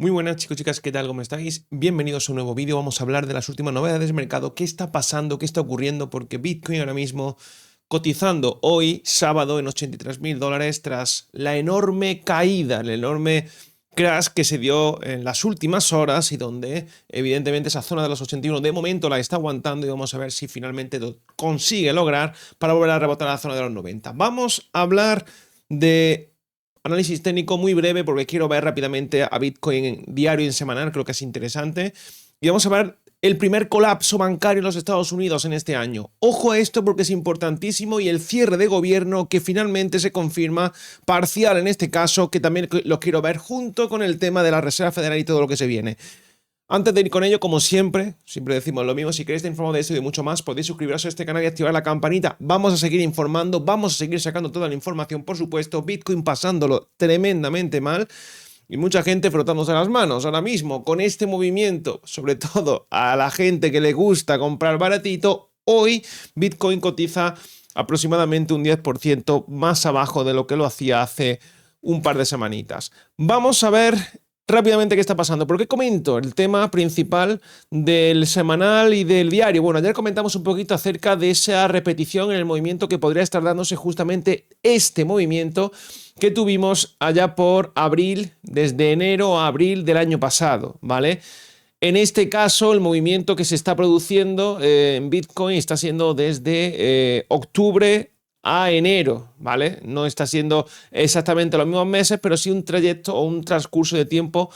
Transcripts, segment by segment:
Muy buenas chicos, chicas, ¿qué tal? ¿Cómo estáis? Bienvenidos a un nuevo vídeo. Vamos a hablar de las últimas novedades del mercado, qué está pasando, qué está ocurriendo, porque Bitcoin ahora mismo cotizando hoy, sábado, en $83.000 tras la enorme caída, el enorme crash que se dio en las últimas horas y donde evidentemente esa zona de los 81 de momento la está aguantando y vamos a ver si finalmente lo consigue lograr para volver a rebotar a la zona de los 90. Vamos a hablar de análisis técnico muy breve porque quiero ver rápidamente a Bitcoin en diario y en semanal, creo que es interesante. Y vamos a ver el primer colapso bancario en los Estados Unidos en este año. Ojo a esto porque es importantísimo y el cierre de gobierno que finalmente se confirma, parcial en este caso, que también lo quiero ver junto con el tema de la Reserva Federal y todo lo que se viene. Antes de ir con ello, como siempre decimos lo mismo, si queréis estar informado de esto y de mucho más, podéis suscribiros a este canal y activar la campanita. Vamos a seguir informando, vamos a seguir sacando toda la información, por supuesto. Bitcoin pasándolo tremendamente mal y mucha gente frotándose las manos ahora mismo con este movimiento, sobre todo a la gente que le gusta comprar baratito. Hoy Bitcoin cotiza aproximadamente un 10% más abajo de lo que lo hacía hace un par de semanitas. Vamos a ver rápidamente qué está pasando. ¿Por qué comento el tema principal del semanal y del diario? Bueno, ayer comentamos un poquito acerca de esa repetición en el movimiento que podría estar dándose justamente este movimiento que tuvimos allá por abril, desde enero a abril del año pasado, ¿vale? En este caso, el movimiento que se está produciendo en Bitcoin está siendo desde octubre a enero, ¿vale? No está siendo exactamente los mismos meses, pero sí un trayecto o un transcurso de tiempo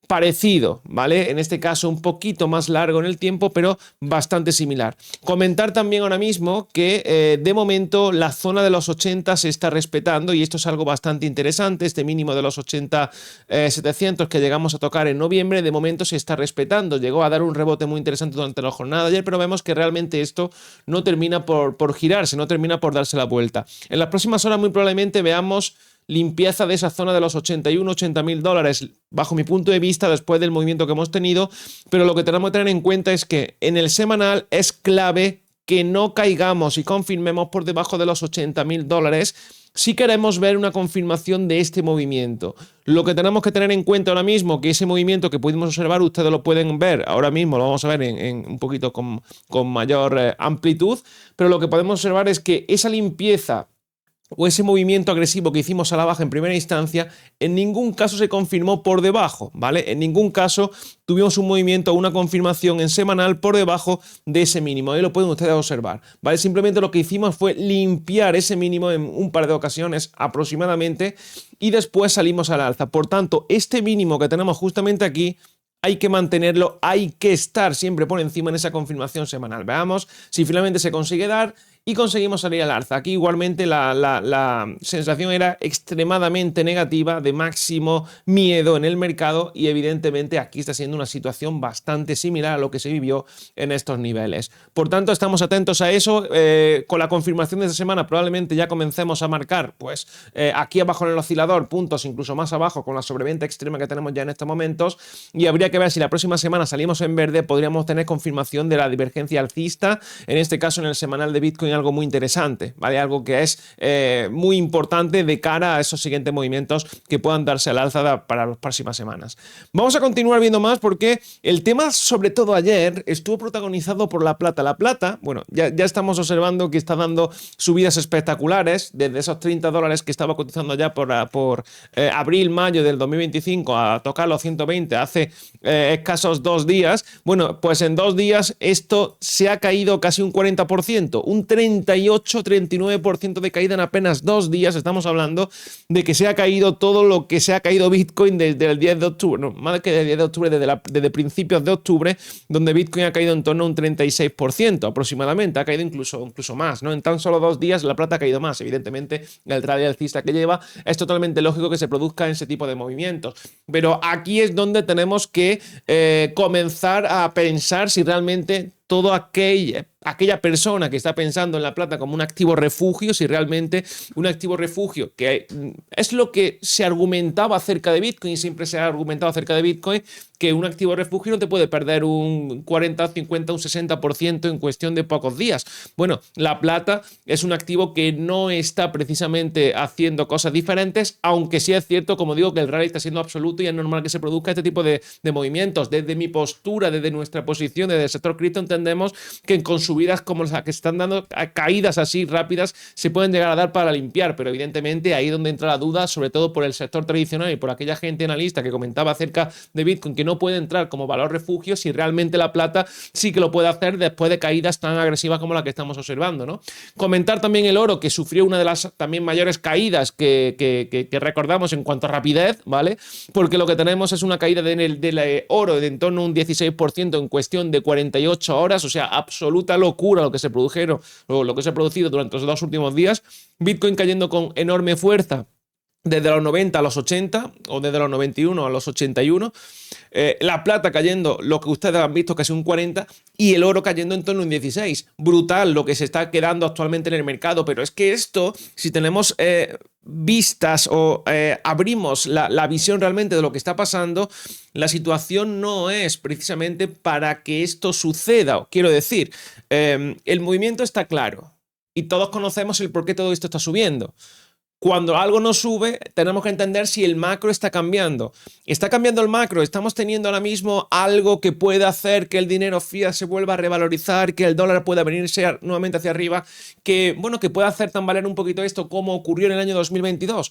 parecido, ¿vale? En este caso un poquito más largo en el tiempo, pero bastante similar. Comentar también ahora mismo que de momento la zona de los 80 se está respetando y esto es algo bastante interesante. Este mínimo de los 80.700 que llegamos a tocar en noviembre, de momento se está respetando. Llegó a dar un rebote muy interesante durante la jornada de ayer, pero vemos que realmente esto no termina por girarse, no termina por darse la vuelta. En las próximas horas muy probablemente veamos limpieza de esa zona de los 80.000 dólares, bajo mi punto de vista, después del movimiento que hemos tenido, pero lo que tenemos que tener en cuenta es que en el semanal es clave que no caigamos y confirmemos por debajo de los 80.000 dólares si queremos ver una confirmación de este movimiento. Lo que tenemos que tener en cuenta ahora mismo, que ese movimiento que pudimos observar, ustedes lo pueden ver ahora mismo, lo vamos a ver en un poquito con mayor amplitud, pero lo que podemos observar es que esa limpieza o ese movimiento agresivo que hicimos a la baja en primera instancia, en ningún caso se confirmó por debajo, ¿vale? En ningún caso tuvimos un movimiento o una confirmación en semanal por debajo de ese mínimo. Ahí lo pueden ustedes observar, ¿vale? Simplemente lo que hicimos fue limpiar ese mínimo en un par de ocasiones aproximadamente y después salimos al alza. Por tanto, este mínimo que tenemos justamente aquí hay que mantenerlo, hay que estar siempre por encima en esa confirmación semanal. Veamos si finalmente se consigue dar y conseguimos salir al alza. Aquí igualmente la sensación era extremadamente negativa, de máximo miedo en el mercado y evidentemente aquí está siendo una situación bastante similar a lo que se vivió en estos niveles. Por tanto, estamos atentos a eso. Con la confirmación de esta semana probablemente ya comencemos a marcar pues aquí abajo en el oscilador puntos incluso más abajo con la sobreventa extrema que tenemos ya en estos momentos y habría que ver si la próxima semana salimos en verde, podríamos tener confirmación de la divergencia alcista, en este caso en el semanal de Bitcoin, algo muy interesante, ¿vale? Algo que es muy importante de cara a esos siguientes movimientos que puedan darse al alza para las próximas semanas. Vamos a continuar viendo más porque el tema, sobre todo ayer, estuvo protagonizado por la plata. La plata, bueno, ya estamos observando que está dando subidas espectaculares desde esos 30 dólares que estaba cotizando ya por abril, mayo del 2025 a tocar los 120 hace escasos 2 días. Bueno, pues en 2 días esto se ha caído casi un 40%, un 38-39% de caída en apenas 2 días. Estamos hablando de que se ha caído todo lo que se ha caído Bitcoin desde el 10 de octubre, no, más que desde el 10 de octubre, desde principios de octubre, donde Bitcoin ha caído en torno a un 36% aproximadamente, ha caído incluso más, ¿no? En tan solo 2 días la plata ha caído más. Evidentemente, el rally alcista que lleva es totalmente lógico que se produzca ese tipo de movimientos, pero aquí es donde tenemos que comenzar a pensar si realmente toda aquella persona que está pensando en la plata como un activo refugio, si realmente un activo refugio, que es lo que se argumentaba acerca de Bitcoin, siempre se ha argumentado acerca de Bitcoin, que un activo refugio no te puede perder un 40, 50, un 60% en cuestión de pocos días. Bueno, la plata es un activo que no está precisamente haciendo cosas diferentes, aunque sí es cierto, como digo, que el rally está siendo absoluto y es normal que se produzca este tipo de movimientos. Desde mi postura, desde nuestra posición, desde el sector cripto, entendemos que con subidas como las que están dando, caídas así rápidas, se pueden llegar a dar para limpiar, pero evidentemente ahí es donde entra la duda, sobre todo por el sector tradicional y por aquella gente analista que comentaba acerca de Bitcoin, que no puede entrar como valor refugio, si realmente la plata sí que lo puede hacer después de caídas tan agresivas como la que estamos observando, ¿no? Comentar también el oro, que sufrió una de las también mayores caídas que recordamos en cuanto a rapidez, ¿vale? Porque lo que tenemos es una caída del oro de en torno a un 16% en cuestión de 48 horas, o sea, absoluta locura lo que se produjeron, o lo que se ha producido durante los 2 últimos días. Bitcoin cayendo con enorme fuerza desde los 90 a los 80, o desde los 91 a los 81, la plata cayendo, lo que ustedes han visto, casi un 40, y el oro cayendo en torno a un 16. Brutal lo que se está quedando actualmente en el mercado, pero es que esto, si tenemos vistas o abrimos la visión realmente de lo que está pasando, la situación no es precisamente para que esto suceda. Quiero decir, el movimiento está claro y todos conocemos el por qué todo esto está subiendo. Cuando algo no sube, tenemos que entender si el macro está cambiando. ¿Está cambiando el macro? ¿Estamos teniendo ahora mismo algo que pueda hacer que el dinero fiat se vuelva a revalorizar, que el dólar pueda venirse nuevamente hacia arriba, que pueda hacer tambalear un poquito esto como ocurrió en el año 2022?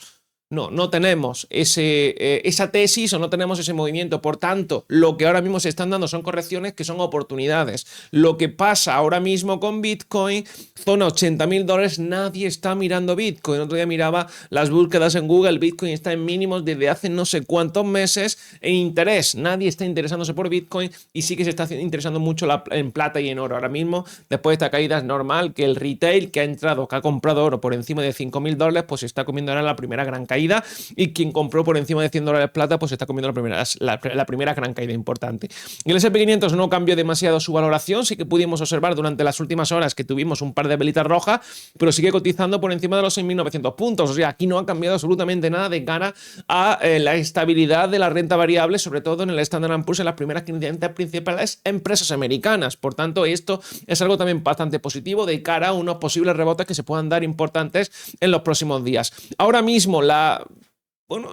No tenemos esa tesis o no tenemos ese movimiento. Por tanto, lo que ahora mismo se están dando son correcciones que son oportunidades. Lo que pasa ahora mismo con Bitcoin, zona $80.000, nadie está mirando Bitcoin. El otro día miraba las búsquedas en Google, Bitcoin está en mínimos desde hace no sé cuántos meses en interés. Nadie está interesándose por Bitcoin y sí que se está interesando mucho en plata y en oro. Ahora mismo, después de esta caída, es normal que el retail que ha entrado, que ha comprado oro por encima de $5.000, pues se está comiendo ahora la primera gran caída. Y quien compró por encima de $100 plata, pues está comiendo la primera gran caída importante. El S&P 500 no cambió demasiado su valoración, sí que pudimos observar durante las últimas horas que tuvimos un par de velitas rojas, pero sigue cotizando por encima de los 6.900 puntos. O sea, aquí no ha cambiado absolutamente nada de cara a la estabilidad de la renta variable, sobre todo en el Standard & Poor's, en las primeras 500 principales empresas americanas. Por tanto, esto es algo también bastante positivo de cara a unos posibles rebotes que se puedan dar importantes en los próximos días. Ahora mismo,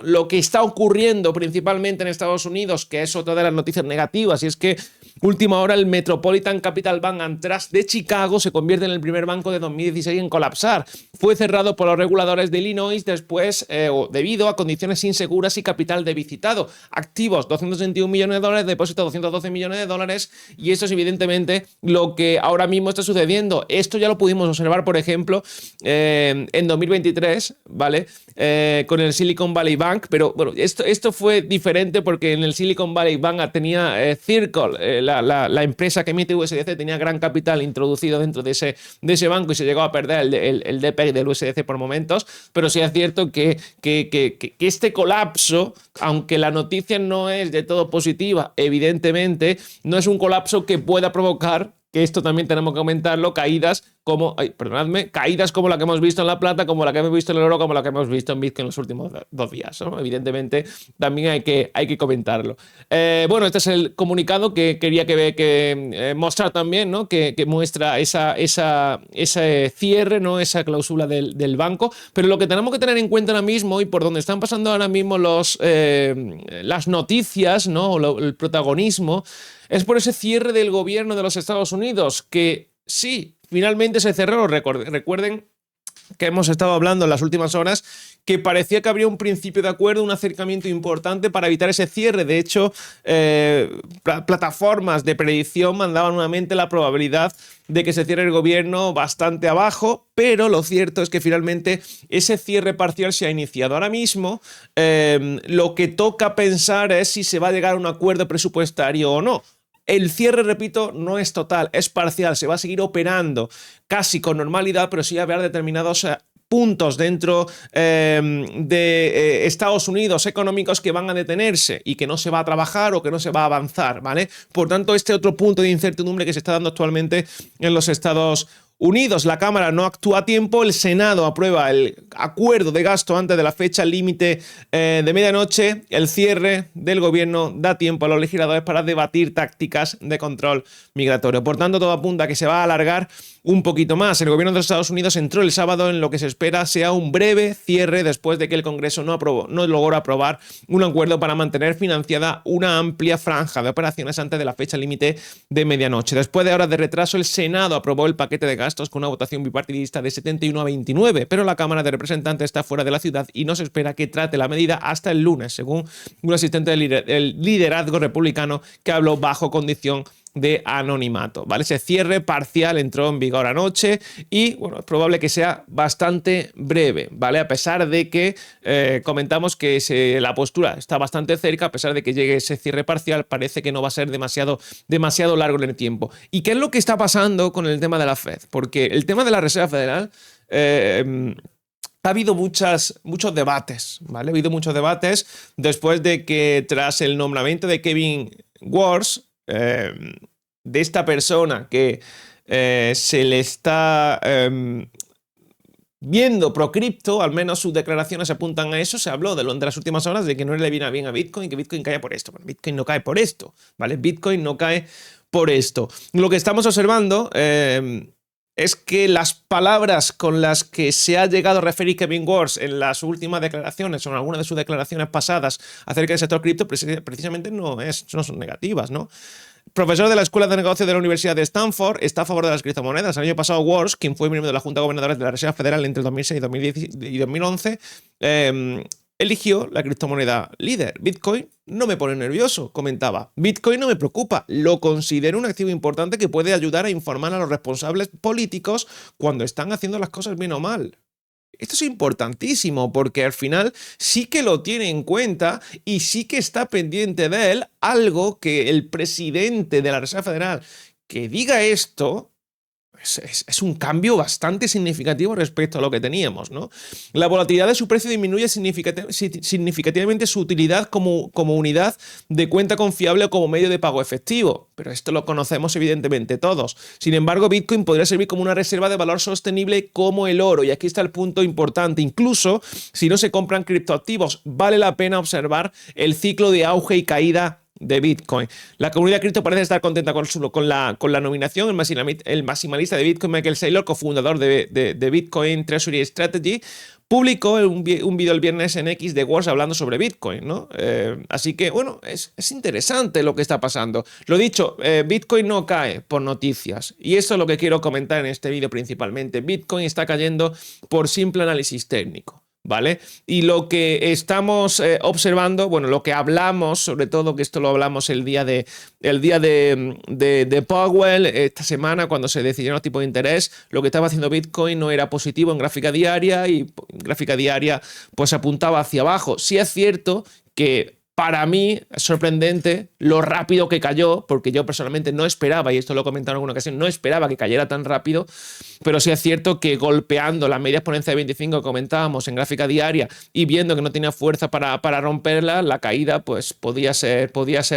lo que está ocurriendo principalmente en Estados Unidos, que es otra de las noticias negativas, y es que última hora el Metropolitan Capital Bank and Trust de Chicago se convierte en el primer banco de 2016 en colapsar. Fue cerrado por los reguladores de Illinois después debido a condiciones inseguras y capital deficitado. Activos $261 millones, depósitos $212 millones, y esto es evidentemente lo que ahora mismo está sucediendo. Esto ya lo pudimos observar, por ejemplo, en 2023, ¿vale? Con el Silicon Valley Bank, pero bueno, esto fue diferente porque en el Silicon Valley Bank tenía Circle, la empresa que emite USDC, tenía gran capital introducido dentro de ese banco y se llegó a perder el DPEG del USDC por momentos, pero sí es cierto que este colapso, aunque la noticia no es de todo positiva, evidentemente no es un colapso que pueda provocar, que esto también tenemos que comentarlo, caídas como la que hemos visto en la plata, como la que hemos visto en el oro, como la que hemos visto en Bitcoin en los últimos 2 días, ¿no? Evidentemente también hay que comentarlo. Bueno, este es el comunicado que quería mostrar también, ¿no? Que muestra ese cierre, ¿no? Esa cláusula del banco, pero lo que tenemos que tener en cuenta ahora mismo y por donde están pasando ahora mismo las noticias, ¿no? El protagonismo, es por ese cierre del gobierno de los Estados Unidos, que sí, finalmente se cerró. Recuerden que hemos estado hablando en las últimas horas que parecía que habría un principio de acuerdo, un acercamiento importante para evitar ese cierre. De hecho, plataformas de predicción mandaban nuevamente la probabilidad de que se cierre el gobierno bastante abajo, pero lo cierto es que finalmente ese cierre parcial se ha iniciado. Ahora mismo lo que toca pensar es si se va a llegar a un acuerdo presupuestario o no. El cierre, repito, no es total, es parcial, se va a seguir operando casi con normalidad, pero sí va a haber determinados puntos dentro de Estados Unidos económicos que van a detenerse y que no se va a trabajar o que no se va a avanzar, ¿vale? Por tanto, este otro punto de incertidumbre que se está dando actualmente en los Estados Unidos. La Cámara no actúa a tiempo, el Senado aprueba el acuerdo de gasto antes de la fecha límite de medianoche, el cierre del gobierno da tiempo a los legisladores para debatir tácticas de control migratorio. Por tanto, todo apunta a que se va a alargar un poquito más. El gobierno de los Estados Unidos entró el sábado en lo que se espera sea un breve cierre después de que el Congreso no logró aprobar un acuerdo para mantener financiada una amplia franja de operaciones antes de la fecha límite de medianoche. Después de horas de retraso, el Senado aprobó el paquete de gastos con una votación bipartidista de 71 a 29, pero la Cámara de Representantes está fuera de la ciudad y no se espera que trate la medida hasta el lunes, según un asistente del liderazgo republicano que habló bajo condición de anonimato, ¿vale? Ese cierre parcial entró en vigor anoche y, bueno, es probable que sea bastante breve, ¿vale? A pesar de que comentamos que la postura está bastante cerca, a pesar de que llegue ese cierre parcial, parece que no va a ser demasiado largo en el tiempo. ¿Y qué es lo que está pasando con el tema de la Fed? Porque el tema de la Reserva Federal ha habido muchos debates, ¿vale? Ha habido muchos debates después de que tras el nombramiento de Kevin Warsh, de esta persona que se le está viendo pro cripto, al menos sus declaraciones apuntan a eso. Se habló de las últimas horas de que no le viene bien a Bitcoin, que Bitcoin cae por esto. Bueno, Bitcoin no cae por esto, ¿vale? Bitcoin no cae por esto. Lo que estamos observando es que las palabras con las que se ha llegado a referir Kevin Warsh en las últimas declaraciones o en algunas de sus declaraciones pasadas acerca del sector cripto precisamente no son negativas, ¿no? Profesor de la Escuela de Negocios de la Universidad de Stanford, está a favor de las criptomonedas. El año pasado, Warsh, quien fue miembro de la Junta de Gobernadores de la Reserva Federal entre 2006 y 2011, eligió la criptomoneda líder. Bitcoin no me pone nervioso, comentaba. Bitcoin no me preocupa, lo considero un activo importante que puede ayudar a informar a los responsables políticos cuando están haciendo las cosas bien o mal. Esto es importantísimo porque al final sí que lo tiene en cuenta y sí que está pendiente de él, algo que el presidente de la Reserva Federal que diga esto es un cambio bastante significativo respecto a lo que teníamos, ¿no? La volatilidad de su precio disminuye significativamente su utilidad como unidad de cuenta confiable o como medio de pago efectivo, pero esto lo conocemos evidentemente todos. Sin embargo, Bitcoin podría servir como una reserva de valor sostenible como el oro, y aquí está el punto importante. Incluso si no se compran criptoactivos, vale la pena observar el ciclo de auge y caída de Bitcoin. La comunidad cripto parece estar contenta con la nominación. El maximalista de Bitcoin, Michael Saylor, cofundador de Bitcoin Treasury Strategy, publicó un vídeo el viernes en X de Warsh hablando sobre Bitcoin, ¿no? Así que, bueno, es interesante lo que está pasando. Lo dicho, Bitcoin no cae por noticias, y eso es lo que quiero comentar en este vídeo principalmente. Bitcoin está cayendo por simple análisis técnico, ¿vale? Y lo que estamos observando, bueno, lo que hablamos, sobre todo, que esto lo hablamos el día de Powell, esta semana, cuando se decidieron los tipos de interés, lo que estaba haciendo Bitcoin no era positivo en gráfica diaria, y en gráfica diaria pues apuntaba hacia abajo. Sí es cierto que para mí es sorprendente lo rápido que cayó, porque yo personalmente no esperaba, y esto lo he comentado en alguna ocasión, no esperaba que cayera tan rápido, pero sí es cierto que golpeando la media exponencial de 25 que comentábamos en gráfica diaria y viendo que no tenía fuerza para romperla, la caída pues podía ser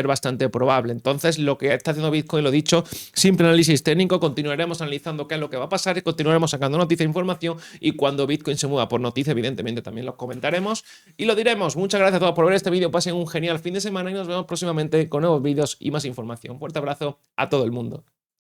bastante probable. Entonces, lo que está haciendo Bitcoin, lo dicho, simple análisis técnico, continuaremos analizando qué es lo que va a pasar y continuaremos sacando noticias e información, y cuando Bitcoin se mueva por noticia, evidentemente también lo comentaremos y lo diremos. Muchas gracias a todos por ver este vídeo, pasen un genial fin de semana y nos vemos próximamente con nuevos vídeos y más información. Un fuerte abrazo a todo el mundo.